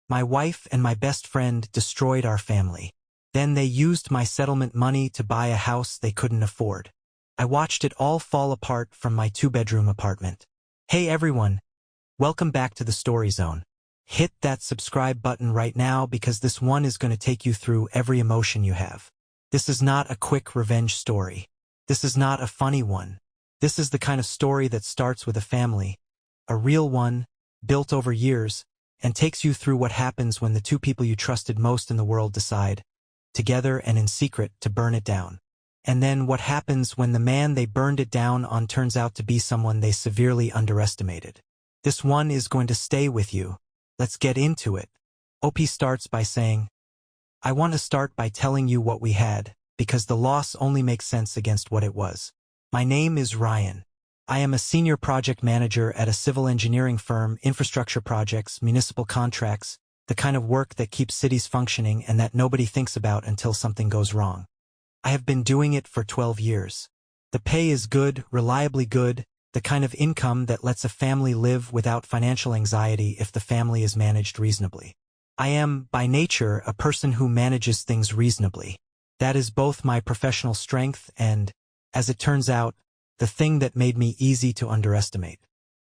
My wife and my best friend destroyed our family. Then they used my settlement money to buy a house they couldn't afford. I watched it all fall apart from my 2-bedroom apartment. Hey everyone, welcome back to the Story Zone. Hit that subscribe button right now because this one is going to take you through every emotion you have. This is not a quick revenge story. This is not a funny one. This is the kind of story that starts with a family, a real one, built over years, and takes you through what happens when the two people you trusted most in the world decide, together and in secret, to burn it down. And then what happens when the man they burned it down on turns out to be someone they severely underestimated. This one is going to stay with you. Let's get into it. OP starts by saying, I want to start by telling you what we had, because the loss only makes sense against what it was. My name is Ryan. I am a senior project manager at a civil engineering firm, infrastructure projects, municipal contracts, the kind of work that keeps cities functioning and that nobody thinks about until something goes wrong. I have been doing it for 12 years. The pay is good, reliably good, the kind of income that lets a family live without financial anxiety if the family is managed reasonably. I am, by nature, a person who manages things reasonably. That is both my professional strength and, as it turns out, the thing that made me easy to underestimate.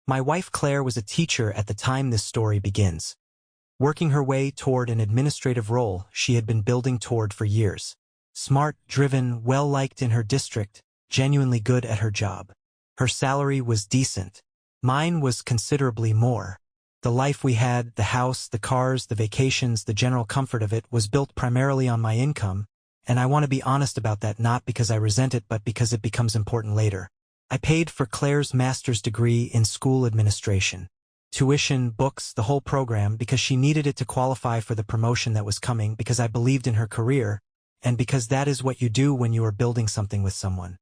My wife Claire was a teacher at the time this story begins. Working her way toward an administrative role she had been building toward for years. Smart, driven, well-liked in her district, genuinely good at her job. Her salary was decent. Mine was considerably more. The life we had, the house, the cars, the vacations, the general comfort of it was built primarily on my income, and I want to be honest about that, not because I resent it but because it becomes important later. I paid for Claire's master's degree in school administration. Tuition, books, the whole program, because she needed it to qualify for the promotion that was coming, because I believed in her career, and because that is what you do when you are building something with someone.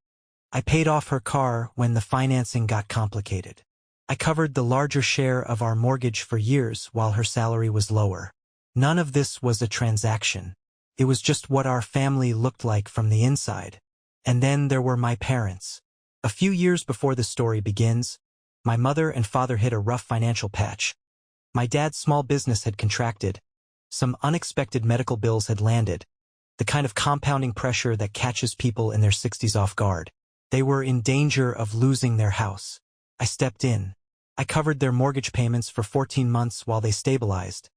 I paid off her car when the financing got complicated. I covered the larger share of our mortgage for years while her salary was lower. None of this was a transaction. It was just what our family looked like from the inside. And then there were my parents. A few years before the story begins, my mother and father hit a rough financial patch. My dad's small business had contracted. Some unexpected medical bills had landed, the kind of compounding pressure that catches people in their 60s off guard. They were in danger of losing their house. I stepped in. I covered their mortgage payments for 14 months while they stabilized.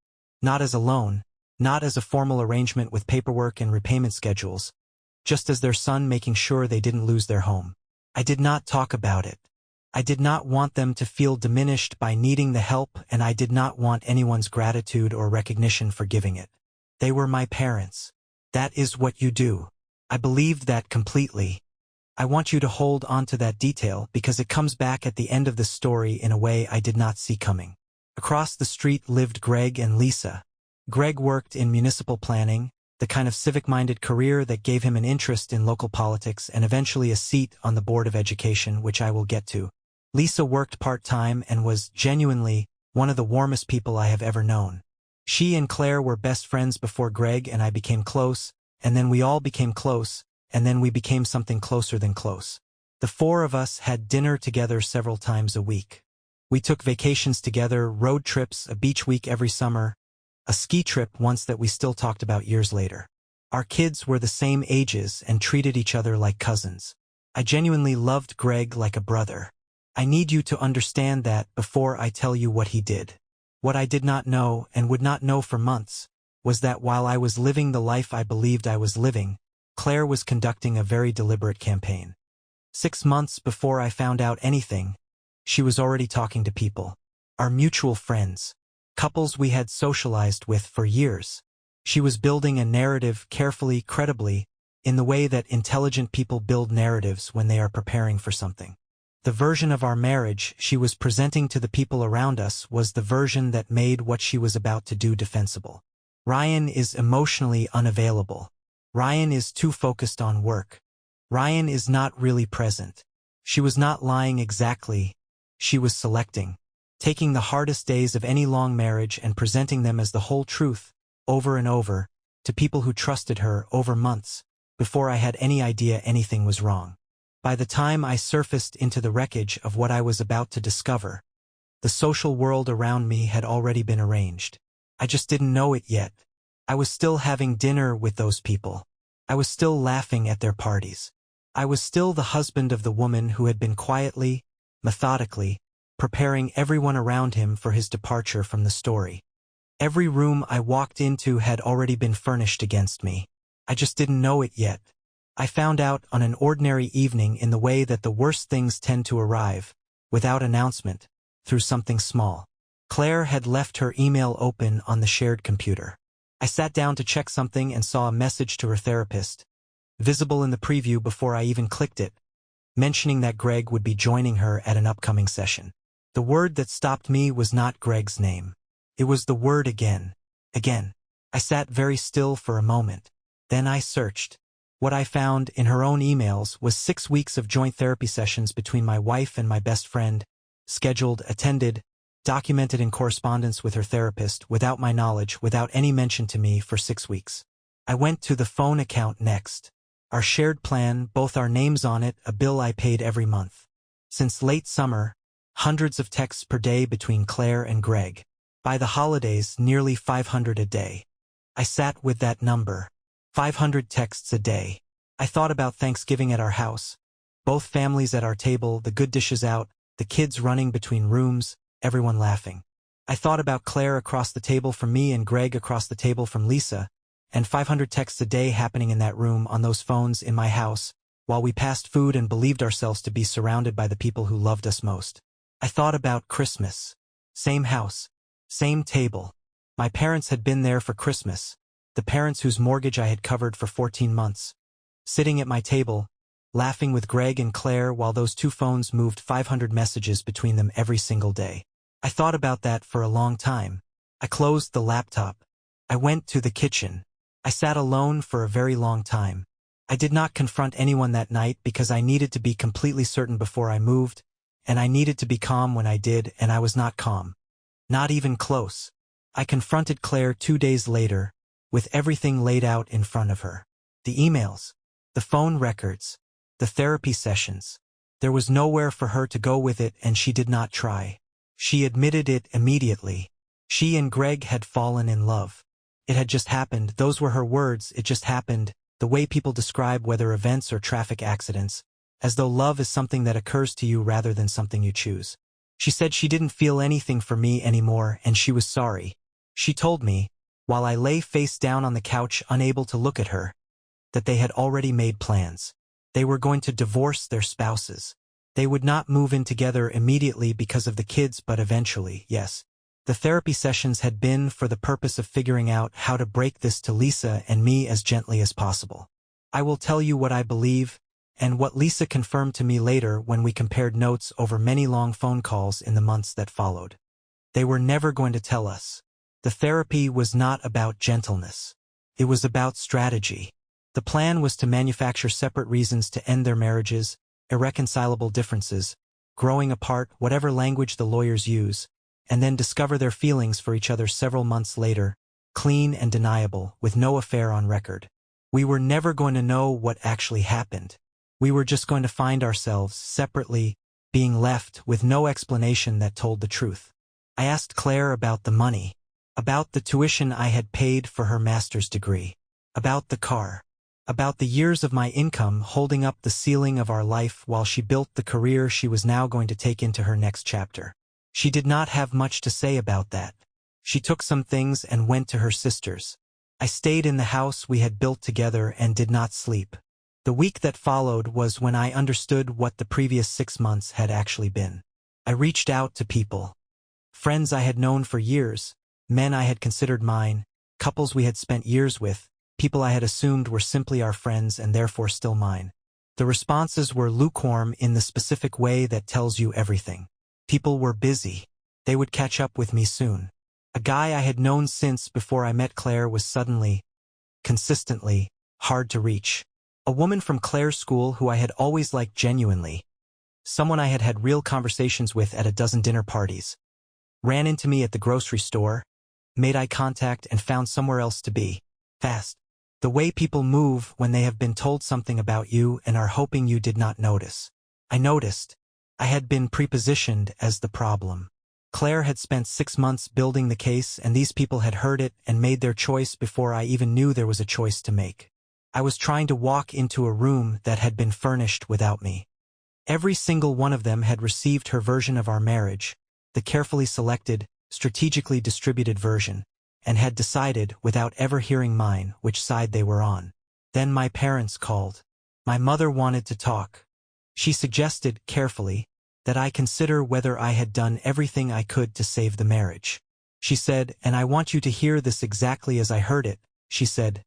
Not as a loan, not as a formal arrangement with paperwork and repayment schedules, just as their son, making sure they didn't lose their home. I did not talk about it. I did not want them to feel diminished by needing the help, and I did not want anyone's gratitude or recognition for giving it. They were my parents. That is what you do. I believed that completely. I want you to hold on to that detail because it comes back at the end of the story in a way I did not see coming. Across the street lived Greg and Lisa. Greg worked in municipal planning, the kind of civic-minded career that gave him an interest in local politics and eventually a seat on the Board of Education, which I will get to. Lisa worked part-time and was genuinely one of the warmest people I have ever known. She and Claire were best friends before Greg and I became close, and then we all became close, and then we became something closer than close. The four of us had dinner together several times a week. We took vacations together, road trips, a beach week every summer, a ski trip once that we still talked about years later. Our kids were the same ages and treated each other like cousins. I genuinely loved Greg like a brother. I need you to understand that before I tell you what he did. What I did not know, and would not know for months, was that while I was living the life I believed I was living, Claire was conducting a very deliberate campaign. 6 months before I found out anything, she was already talking to people. Our mutual friends. Couples we had socialized with for years. She was building a narrative carefully, credibly, in the way that intelligent people build narratives when they are preparing for something. The version of our marriage she was presenting to the people around us was the version that made what she was about to do defensible. Ryan is emotionally unavailable. Ryan is too focused on work. Ryan is not really present. She was not lying exactly. She was selecting. Taking the hardest days of any long marriage and presenting them as the whole truth, over and over, to people who trusted her over months, before I had any idea anything was wrong. By the time I surfaced into the wreckage of what I was about to discover, the social world around me had already been arranged. I just didn't know it yet. I was still having dinner with those people. I was still laughing at their parties. I was still the husband of the woman who had been quietly, methodically, preparing everyone around him for his departure from the story. Every room I walked into had already been furnished against me. I just didn't know it yet. I found out on an ordinary evening in the way that the worst things tend to arrive, without announcement, through something small. Claire had left her email open on the shared computer. I sat down to check something and saw a message to her therapist, visible in the preview before I even clicked it, mentioning that Greg would be joining her at an upcoming session. The word that stopped me was not Greg's name. It was the word again. Again. I sat very still for a moment. Then I searched. What I found in her own emails was 6 weeks of joint therapy sessions between my wife and my best friend, scheduled, attended, documented in correspondence with her therapist, without my knowledge, without any mention to me, for 6 weeks. I went to the phone account next. Our shared plan, both our names on it, a bill I paid every month. Since late summer, hundreds of texts per day between Claire and Greg. By the holidays, nearly 500 a day. I sat with that number. 500 texts a day. I thought about Thanksgiving at our house. Both families at our table, the good dishes out, the kids running between rooms, everyone laughing. I thought about Claire across the table from me and Greg across the table from Lisa, and 500 texts a day happening in that room on those phones in my house, while we passed food and believed ourselves to be surrounded by the people who loved us most. I thought about Christmas. Same house. Same table. My parents had been there for Christmas, the parents whose mortgage I had covered for 14 months. Sitting at my table, laughing with Greg and Claire while those two phones moved 500 messages between them every single day. I thought about that for a long time. I closed the laptop. I went to the kitchen. I sat alone for a very long time. I did not confront anyone that night because I needed to be completely certain before I moved, and I needed to be calm when I did, and I was not calm. Not even close. I confronted Claire 2 days later, with everything laid out in front of her. The emails, the phone records, the therapy sessions. There was nowhere for her to go with it, and she did not try. She admitted it immediately. She and Greg had fallen in love. It had just happened. Those were her words. It just happened, the way people describe weather events or traffic accidents, as though love is something that occurs to you rather than something you choose. She said she didn't feel anything for me anymore, and she was sorry. She told me, while I lay face down on the couch unable to look at her, that they had already made plans. They were going to divorce their spouses. They would not move in together immediately because of the kids, but eventually, yes. The therapy sessions had been for the purpose of figuring out how to break this to Lisa and me as gently as possible. I will tell you what I believe, and what Lisa confirmed to me later when we compared notes over many long phone calls in the months that followed. They were never going to tell us. The therapy was not about gentleness. It was about strategy. The plan was to manufacture separate reasons to end their marriages, irreconcilable differences, growing apart, whatever language the lawyers use, and then discover their feelings for each other several months later, clean and deniable, with no affair on record. We were never going to know what actually happened. We were just going to find ourselves, separately, being left with no explanation that told the truth. I asked Claire about the money, about the tuition I had paid for her master's degree, about the car, about the years of my income holding up the ceiling of our life while she built the career she was now going to take into her next chapter. She did not have much to say about that. She took some things and went to her sister's. I stayed in the house we had built together and did not sleep. The week that followed was when I understood what the previous 6 months had actually been. I reached out to people. Friends I had known for years, men I had considered mine, couples we had spent years with, people I had assumed were simply our friends and therefore still mine. The responses were lukewarm in the specific way that tells you everything. People were busy. They would catch up with me soon. A guy I had known since before I met Claire was suddenly, consistently, hard to reach. A woman from Claire's school who I had always liked genuinely. Someone I had had real conversations with at a dozen dinner parties. Ran into me at the grocery store, made eye contact and found somewhere else to be. Fast. The way people move when they have been told something about you and are hoping you did not notice. I noticed. I had been prepositioned as the problem. Claire had spent 6 months building the case, and these people had heard it and made their choice before I even knew there was a choice to make. I was trying to walk into a room that had been furnished without me. Every single one of them had received her version of our marriage, the carefully selected, strategically distributed version, and had decided, without ever hearing mine, which side they were on. Then my parents called. My mother wanted to talk. She suggested, carefully, that I consider whether I had done everything I could to save the marriage. She said, and I want you to hear this exactly as I heard it, she said,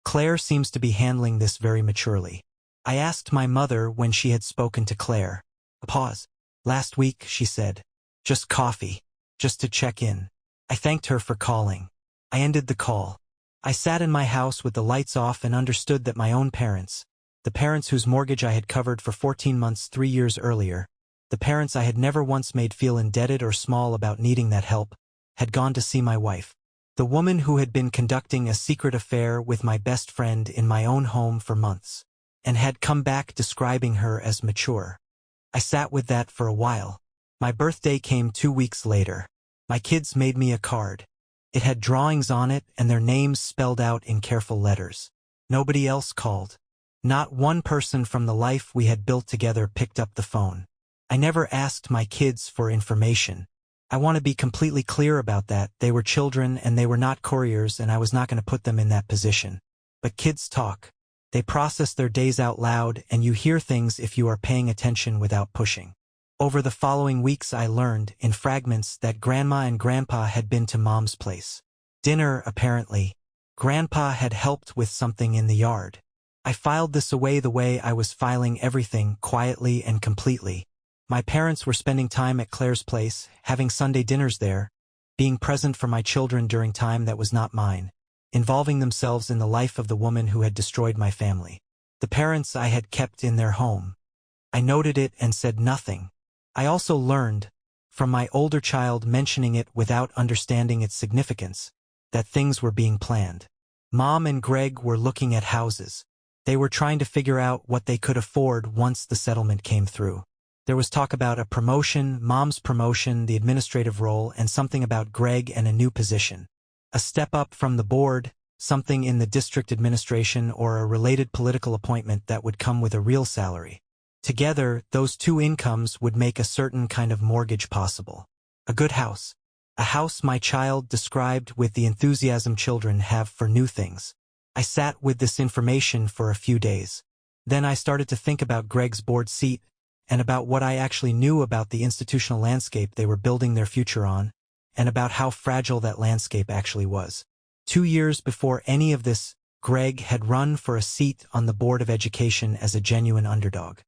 Claire seems to be handling this very maturely. I asked my mother when she had spoken to Claire. A pause. Last week, she said. Just coffee. Just to check in. I thanked her for calling. I ended the call. I sat in my house with the lights off and understood that my own parents, the parents whose mortgage I had covered for 14 months 3 years earlier, the parents I had never once made feel indebted or small about needing that help, had gone to see my wife. The woman who had been conducting a secret affair with my best friend in my own home for months, and had come back describing her as mature. I sat with that for a while. My birthday came 2 weeks later. My kids made me a card. It had drawings on it and their names spelled out in careful letters. Nobody else called. Not one person from the life we had built together picked up the phone. I never asked my kids for information. I want to be completely clear about that. They were children and they were not couriers, and I was not going to put them in that position. But kids talk. They process their days out loud, and you hear things if you are paying attention without pushing. Over the following weeks I learned, in fragments, that Grandma and Grandpa had been to Mom's place. Dinner, apparently. Grandpa had helped with something in the yard. I filed this away the way I was filing everything, quietly and completely. My parents were spending time at Claire's place, having Sunday dinners there, being present for my children during time that was not mine, involving themselves in the life of the woman who had destroyed my family. The parents I had kept in their home. I noted it and said nothing. I also learned, from my older child mentioning it without understanding its significance, that things were being planned. Mom and Greg were looking at houses. They were trying to figure out what they could afford once the settlement came through. There was talk about a promotion, Mom's promotion, the administrative role, and something about Greg and a new position. A step up from the board, something in the district administration, or a related political appointment that would come with a real salary. Together, those two incomes would make a certain kind of mortgage possible. A good house. A house my child described with the enthusiasm children have for new things. I sat with this information for a few days. Then I started to think about Greg's board seat, and about what I actually knew about the institutional landscape they were building their future on, and about how fragile that landscape actually was. 2 years before any of this, Greg had run for a seat on the Board of Education as a genuine underdog.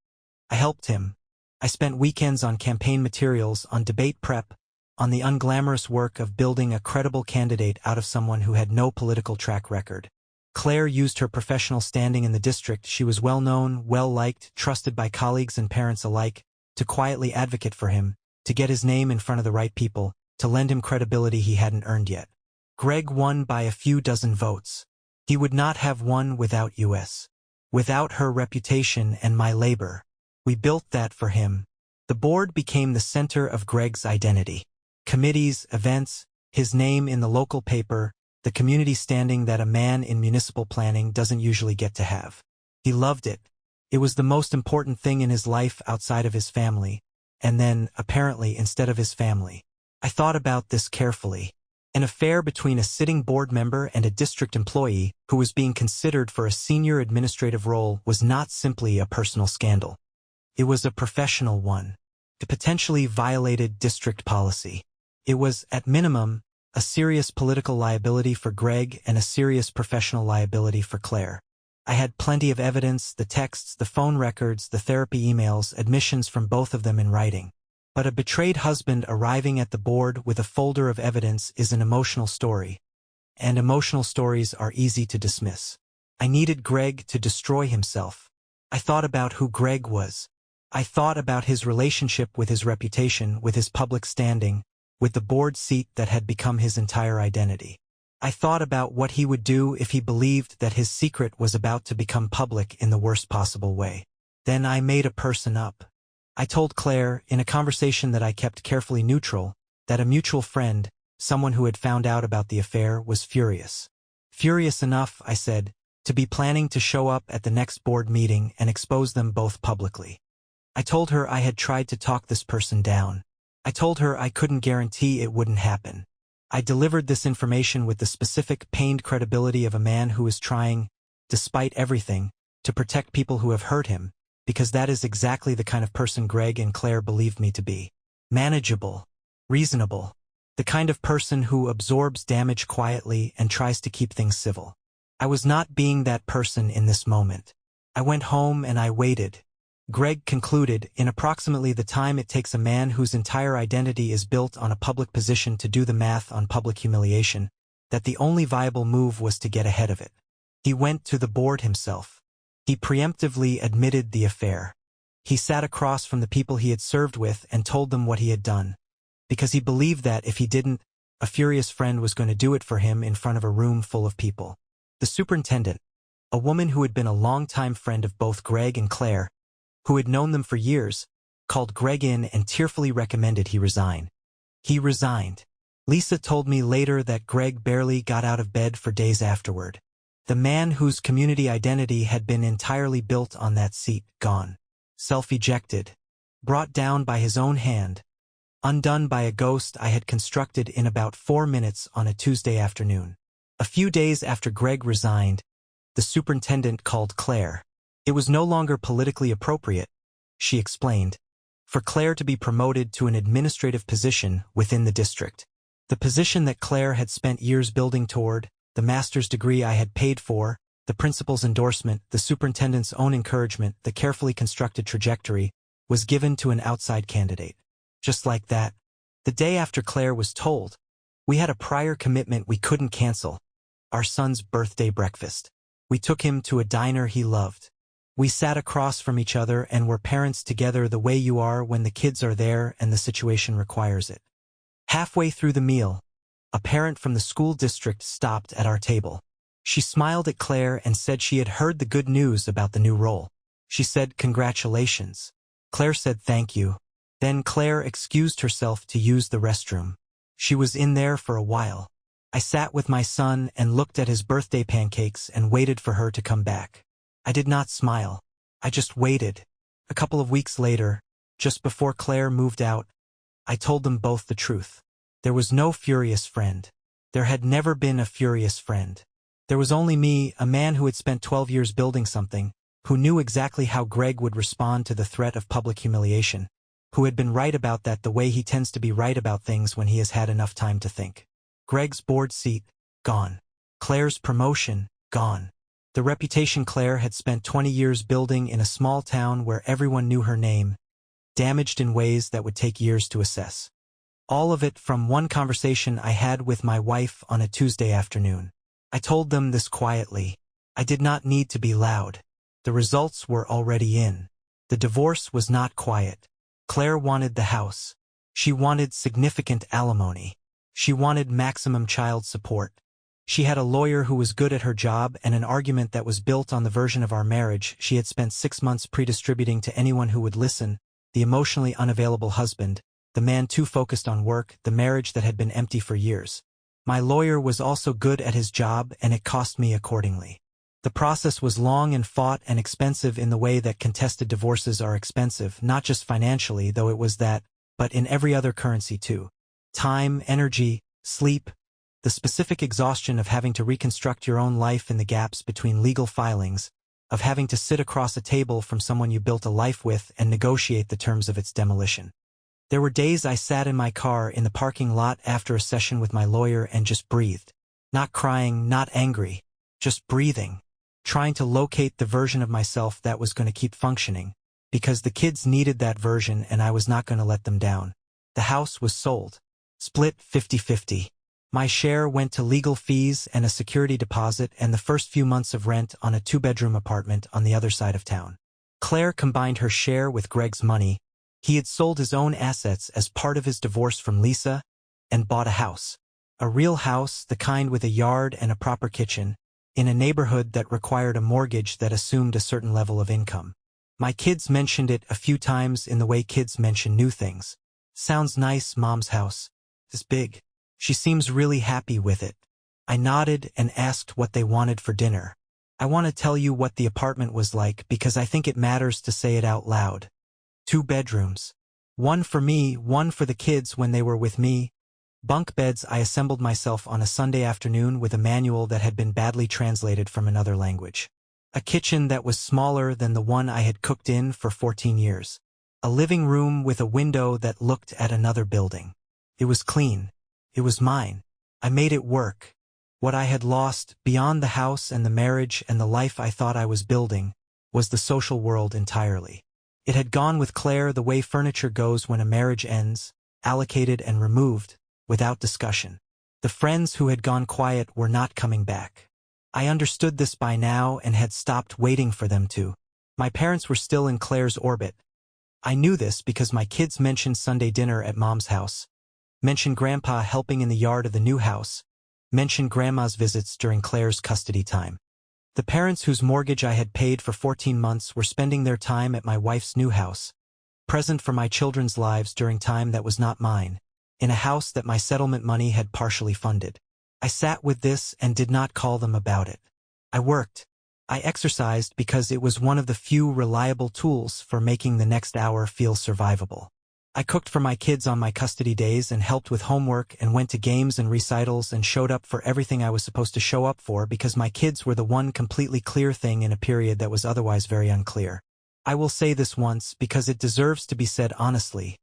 I helped him. I spent weekends on campaign materials, on debate prep, on the unglamorous work of building a credible candidate out of someone who had no political track record. Claire used her professional standing in the district. She was well-known, well-liked, trusted by colleagues and parents alike, to quietly advocate for him, to get his name in front of the right people, to lend him credibility he hadn't earned yet. Greg won by a few dozen votes. He would not have won without us. Without her reputation and my labor. We built that for him. The board became the center of Greg's identity. Committees, events, his name in the local paper, the community standing that a man in municipal planning doesn't usually get to have. He loved it. It was the most important thing in his life outside of his family, and then, apparently, instead of his family. I thought about this carefully. An affair between a sitting board member and a district employee who was being considered for a senior administrative role was not simply a personal scandal. It was a professional one. It potentially violated district policy. It was, at minimum, a serious political liability for Greg and a serious professional liability for Claire. I had plenty of evidence, the texts, the phone records, the therapy emails, admissions from both of them in writing. But a betrayed husband arriving at the board with a folder of evidence is an emotional story. And emotional stories are easy to dismiss. I needed Greg to destroy himself. I thought about who Greg was. I thought about his relationship with his reputation, with his public standing, with the board seat that had become his entire identity. I thought about what he would do if he believed that his secret was about to become public in the worst possible way. Then I made a person up. I told Claire, in a conversation that I kept carefully neutral, that a mutual friend, someone who had found out about the affair, was furious. Furious enough, I said, to be planning to show up at the next board meeting and expose them both publicly. I told her I had tried to talk this person down. I told her I couldn't guarantee it wouldn't happen. I delivered this information with the specific, pained credibility of a man who is trying, despite everything, to protect people who have hurt him, because that is exactly the kind of person Greg and Claire believed me to be. Manageable. Reasonable. The kind of person who absorbs damage quietly and tries to keep things civil. I was not being that person in this moment. I went home and I waited. Greg concluded, in approximately the time it takes a man whose entire identity is built on a public position to do the math on public humiliation, that the only viable move was to get ahead of it. He went to the board himself. He preemptively admitted the affair. He sat across from the people he had served with and told them what he had done, because he believed that if he didn't, a furious friend was going to do it for him in front of a room full of people. The superintendent, a woman who had been a longtime friend of both Greg and Claire, who had known them for years, called Greg in and tearfully recommended he resign. He resigned. Lisa told me later that Greg barely got out of bed for days afterward. The man whose community identity had been entirely built on that seat, gone. Self-ejected. Brought down by his own hand. Undone by a ghost I had constructed in about 4 minutes on a Tuesday afternoon. A few days after Greg resigned, the superintendent called Claire. It was no longer politically appropriate, she explained, for Claire to be promoted to an administrative position within the district. The position that Claire had spent years building toward, the master's degree I had paid for, the principal's endorsement, the superintendent's own encouragement, the carefully constructed trajectory, was given to an outside candidate. Just like that, the day after Claire was told, we had a prior commitment we couldn't cancel, our son's birthday breakfast. We took him to a diner he loved. We sat across from each other and were parents together the way you are when the kids are there and the situation requires it. Halfway through the meal, a parent from the school district stopped at our table. She smiled at Claire and said she had heard the good news about the new role. She said, "Congratulations." Claire said thank you. Then Claire excused herself to use the restroom. She was in there for a while. I sat with my son and looked at his birthday pancakes and waited for her to come back. I did not smile. I just waited. A couple of weeks later, just before Claire moved out, I told them both the truth. There was no furious friend. There had never been a furious friend. There was only me, a man who had spent 12 years building something, who knew exactly how Greg would respond to the threat of public humiliation, who had been right about that the way he tends to be right about things when he has had enough time to think. Greg's board seat, gone. Claire's promotion, gone. The reputation Claire had spent 20 years building in a small town where everyone knew her name, damaged in ways that would take years to assess. All of it from one conversation I had with my wife on a Tuesday afternoon. I told them this quietly. I did not need to be loud. The results were already in. The divorce was not quiet. Claire wanted the house. She wanted significant alimony. She wanted maximum child support. She had a lawyer who was good at her job and an argument that was built on the version of our marriage she had spent 6 months pre-distributing to anyone who would listen, the emotionally unavailable husband, the man too focused on work, the marriage that had been empty for years. My lawyer was also good at his job and it cost me accordingly. The process was long and fought and expensive in the way that contested divorces are expensive, not just financially, though it was that, but in every other currency too. Time, energy, sleep, the specific exhaustion of having to reconstruct your own life in the gaps between legal filings, of having to sit across a table from someone you built a life with and negotiate the terms of its demolition. There were days I sat in my car in the parking lot after a session with my lawyer and just breathed. Not crying, not angry, just breathing, trying to locate the version of myself that was going to keep functioning, because the kids needed that version and I was not going to let them down. The house was sold. Split 50-50. My share went to legal fees and a security deposit and the first few months of rent on a 2-bedroom apartment on the other side of town. Claire combined her share with Greg's money. He had sold his own assets as part of his divorce from Lisa and bought a house. A real house, the kind with a yard and a proper kitchen, in a neighborhood that required a mortgage that assumed a certain level of income. My kids mentioned it a few times in the way kids mention new things. Sounds nice, Mom's house. It's big. She seems really happy with it. I nodded and asked what they wanted for dinner. I want to tell you what the apartment was like because I think it matters to say it out loud. 2 bedrooms. One for me, one for the kids when they were with me. Bunk beds. I assembled myself on a Sunday afternoon with a manual that had been badly translated from another language. A kitchen that was smaller than the one I had cooked in for 14 years. A living room with a window that looked at another building. It was clean. It was mine. I made it work. What I had lost, beyond the house and the marriage and the life I thought I was building, was the social world entirely. It had gone with Claire the way furniture goes when a marriage ends, allocated and removed, without discussion. The friends who had gone quiet were not coming back. I understood this by now and had stopped waiting for them to. My parents were still in Claire's orbit. I knew this because my kids mentioned Sunday dinner at Mom's house, mentioned Grandpa helping in the yard of the new house, mentioned Grandma's visits during Claire's custody time. The parents whose mortgage I had paid for 14 months were spending their time at my wife's new house, present for my children's lives during time that was not mine, in a house that my settlement money had partially funded. I sat with this and did not call them about it. I worked. I exercised because it was one of the few reliable tools for making the next hour feel survivable. I cooked for my kids on my custody days and helped with homework and went to games and recitals and showed up for everything I was supposed to show up for because my kids were the one completely clear thing in a period that was otherwise very unclear. I will say this once because it deserves to be said honestly.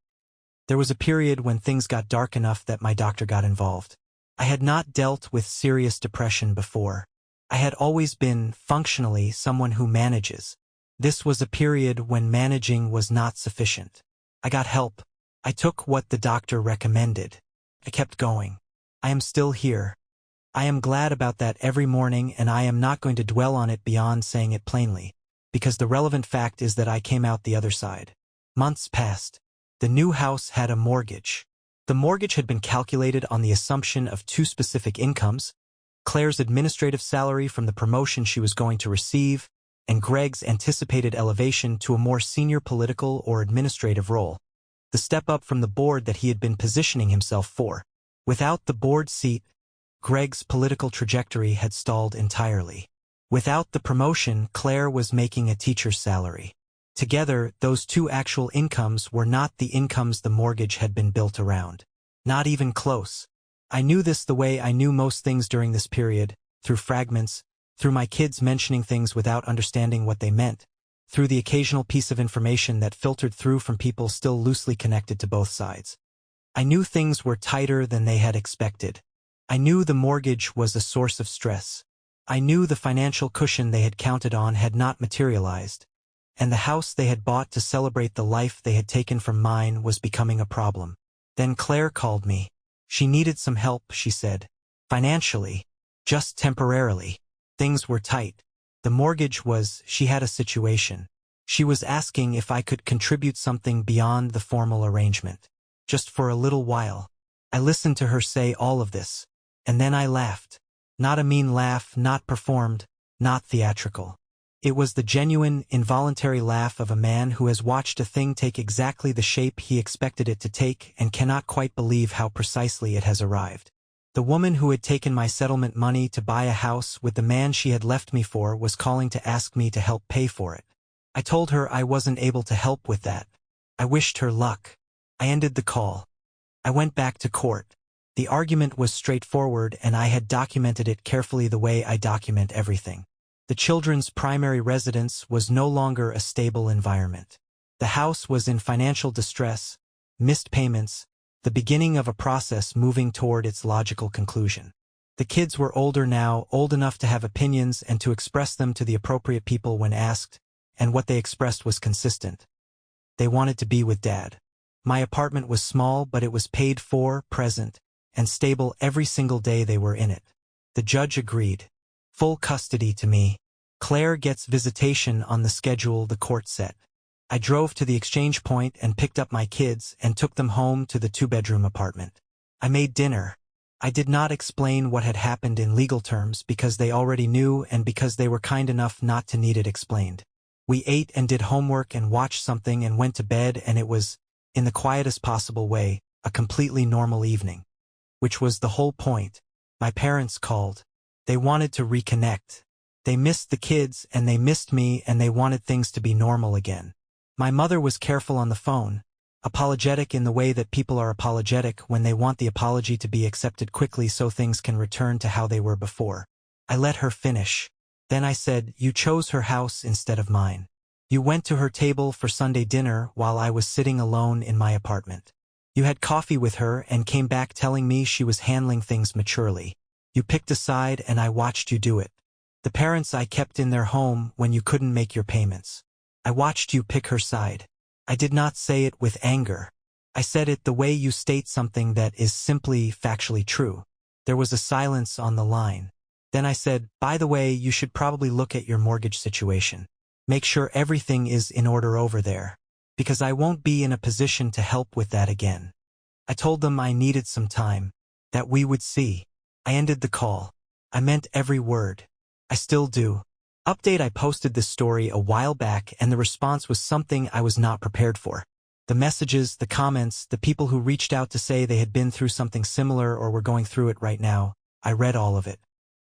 There was a period when things got dark enough that my doctor got involved. I had not dealt with serious depression before. I had always been, functionally, someone who manages. This was a period when managing was not sufficient. I got help. I took what the doctor recommended. I kept going. I am still here. I am glad about that every morning, and I am not going to dwell on it beyond saying it plainly, because the relevant fact is that I came out the other side. Months passed. The new house had a mortgage. The mortgage had been calculated on the assumption of 2 specific incomes, Claire's administrative salary from the promotion she was going to receive, and Greg's anticipated elevation to a more senior political or administrative role, the step up from the board that he had been positioning himself for. Without the board seat, Greg's political trajectory had stalled entirely. Without the promotion, Claire was making a teacher's salary. Together, those 2 actual incomes were not the incomes the mortgage had been built around. Not even close. I knew this the way I knew most things during this period, through fragments, through my kids mentioning things without understanding what they meant, through the occasional piece of information that filtered through from people still loosely connected to both sides. I knew things were tighter than they had expected. I knew the mortgage was a source of stress. I knew the financial cushion they had counted on had not materialized, and the house they had bought to celebrate the life they had taken from mine was becoming a problem. Then Claire called me. She needed some help, she said. Financially. Just temporarily. Things were tight. The mortgage was, she had a situation. She was asking if I could contribute something beyond the formal arrangement. Just for a little while. I listened to her say all of this. And then I laughed. Not a mean laugh, not performed, not theatrical. It was the genuine, involuntary laugh of a man who has watched a thing take exactly the shape he expected it to take and cannot quite believe how precisely it has arrived. The woman who had taken my settlement money to buy a house with the man she had left me for was calling to ask me to help pay for it. I told her I wasn't able to help with that. I wished her luck. I ended the call. I went back to court. The argument was straightforward and I had documented it carefully the way I document everything. The children's primary residence was no longer a stable environment. The house was in financial distress, missed payments, the beginning of a process moving toward its logical conclusion. The kids were older now, old enough to have opinions and to express them to the appropriate people when asked, and what they expressed was consistent. They wanted to be with Dad. My apartment was small, but it was paid for, present, and stable every single day they were in it. The judge agreed. Full custody to me. Claire gets visitation on the schedule the court set. I drove to the exchange point and picked up my kids and took them home to the 2-bedroom apartment. I made dinner. I did not explain what had happened in legal terms because they already knew and because they were kind enough not to need it explained. We ate and did homework and watched something and went to bed, and it was, in the quietest possible way, a completely normal evening. which was the whole point. My parents called. They wanted to reconnect. They missed the kids and they missed me and they wanted things to be normal again. My mother was careful on the phone, apologetic in the way that people are apologetic when they want the apology to be accepted quickly so things can return to how they were before. I let her finish. Then I said, "You chose her house instead of mine. You went to her table for Sunday dinner while I was sitting alone in my apartment. You had coffee with her and came back telling me she was handling things maturely. You picked a side and I watched you do it. The parents I kept in their home when you couldn't make your payments. I watched you pick her side. I did not say it with anger. I said it the way you state something that is simply factually true." There was a silence on the line. Then I said, "By the way, you should probably look at your mortgage situation. Make sure everything is in order over there. Because I won't be in a position to help with that again." I told them I needed some time, that we would see. I ended the call. I meant every word. I still do. Update: I posted this story a while back and the response was something I was not prepared for. The messages, the comments, the people who reached out to say they had been through something similar or were going through it right now, I read all of it.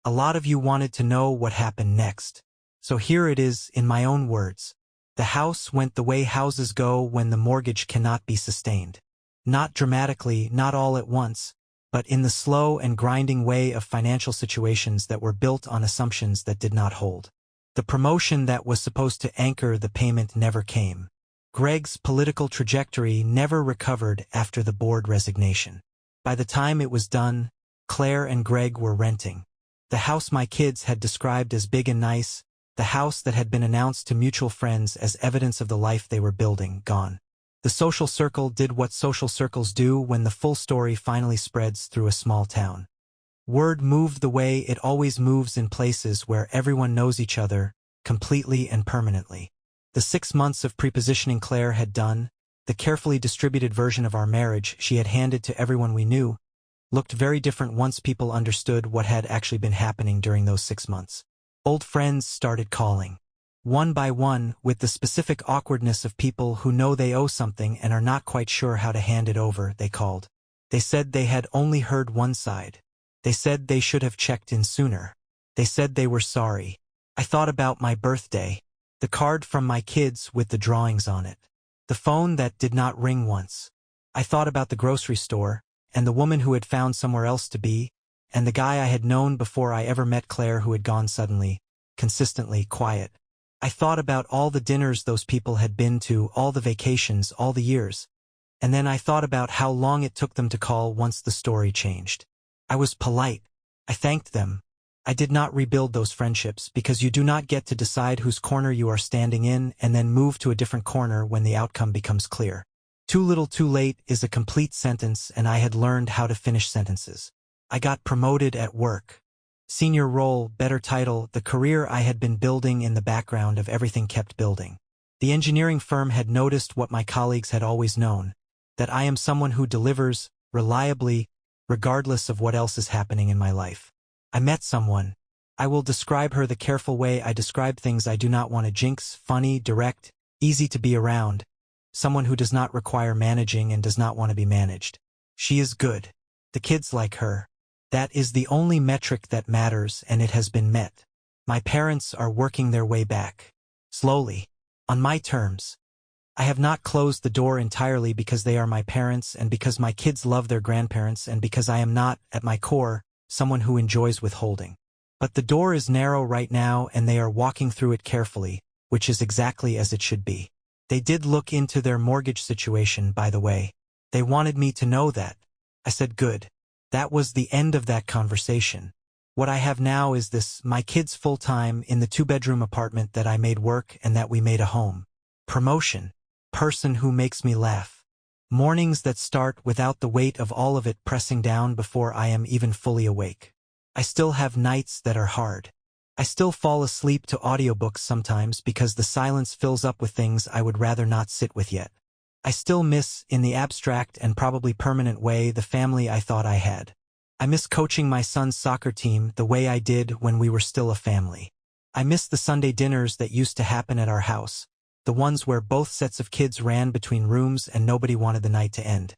A lot of you wanted to know what happened next. So here it is in my own words. The house went the way houses go when the mortgage cannot be sustained. Not dramatically, not all at once, but in the slow and grinding way of financial situations that were built on assumptions that did not hold. The promotion that was supposed to anchor the payment never came. Greg's political trajectory never recovered after the board resignation. By the time it was done, Claire and Greg were renting. The house my kids had described as big and nice, the house that had been announced to mutual friends as evidence of the life they were building, gone. The social circle did what social circles do when the full story finally spreads through a small town. Word moved the way it always moves in places where everyone knows each other, completely and permanently. The 6 months of prepositioning Claire had done, the carefully distributed version of our marriage she had handed to everyone we knew, looked very different once people understood what had actually been happening during those 6 months. Old friends started calling. One by one, with the specific awkwardness of people who know they owe something and are not quite sure how to hand it over, they called. They said they had only heard one side. They said they should have checked in sooner. They said they were sorry. I thought about my birthday, the card from my kids with the drawings on it, the phone that did not ring once. I thought about the grocery store, and the woman who had found somewhere else to be, and the guy I had known before I ever met Claire who had gone suddenly, consistently quiet. I thought about all the dinners those people had been to, all the vacations, all the years. And then I thought about how long it took them to call once the story changed. I was polite. I thanked them. I did not rebuild those friendships because you do not get to decide whose corner you are standing in and then move to a different corner when the outcome becomes clear. Too little too late is a complete sentence and I had learned how to finish sentences. I got promoted at work. Senior role, better title, the career I had been building in the background of everything kept building. The engineering firm had noticed what my colleagues had always known, that I am someone who delivers, reliably, regardless of what else is happening in my life. I met someone. I will describe her the careful way I describe things I do not want to jinx, funny, direct, easy to be around. Someone who does not require managing and does not want to be managed. She is good. The kids like her. That is the only metric that matters and it has been met. My parents are working their way back. Slowly. On my terms. I have not closed the door entirely because they are my parents and because my kids love their grandparents and because I am not, at my core, someone who enjoys withholding. But the door is narrow right now and they are walking through it carefully, which is exactly as it should be. They did look into their mortgage situation, by the way. They wanted me to know that. I said good. That was the end of that conversation. What I have now is this, my kids full-time in the 2-bedroom apartment that I made work and that we made a home. Promotion. Person who makes me laugh. Mornings that start without the weight of all of it pressing down before I am even fully awake. I still have nights that are hard. I still fall asleep to audiobooks sometimes because the silence fills up with things I would rather not sit with yet. I still miss, in the abstract and probably permanent way, the family I thought I had. I miss coaching my son's soccer team the way I did when we were still a family. I miss the Sunday dinners that used to happen at our house, the ones where both sets of kids ran between rooms and nobody wanted the night to end.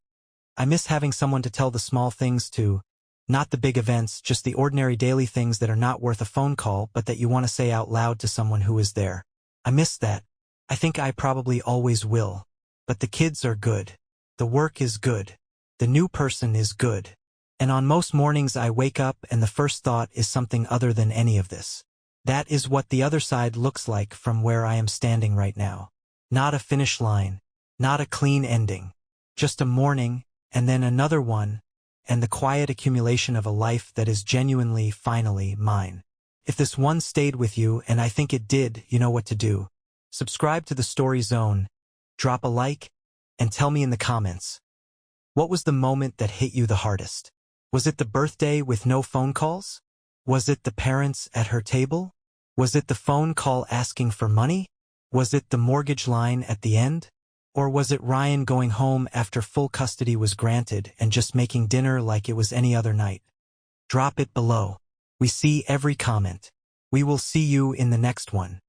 I miss having someone to tell the small things to, Not the big events, just the ordinary daily things that are not worth a phone call but that you want to say out loud to someone who is there. I miss that. I think I probably always will. But the kids are good. The work is good. The new person is good. And on most mornings I wake up and the first thought is something other than any of this. That is what the other side looks like from where I am standing right now. Not a finish line. Not a clean ending. Just a morning, and then another one, and the quiet accumulation of a life that is genuinely, finally, mine. If this one stayed with you, and I think it did, you know what to do. Subscribe to the Story Zone, drop a like, and tell me in the comments. What was the moment that hit you the hardest? Was it the birthday with no phone calls? Was it the parents at her table? Was it the phone call asking for money? Was it the mortgage line at the end? Or was it Ryan going home after full custody was granted and just making dinner like it was any other night? Drop it below. We see every comment. We will see you in the next one.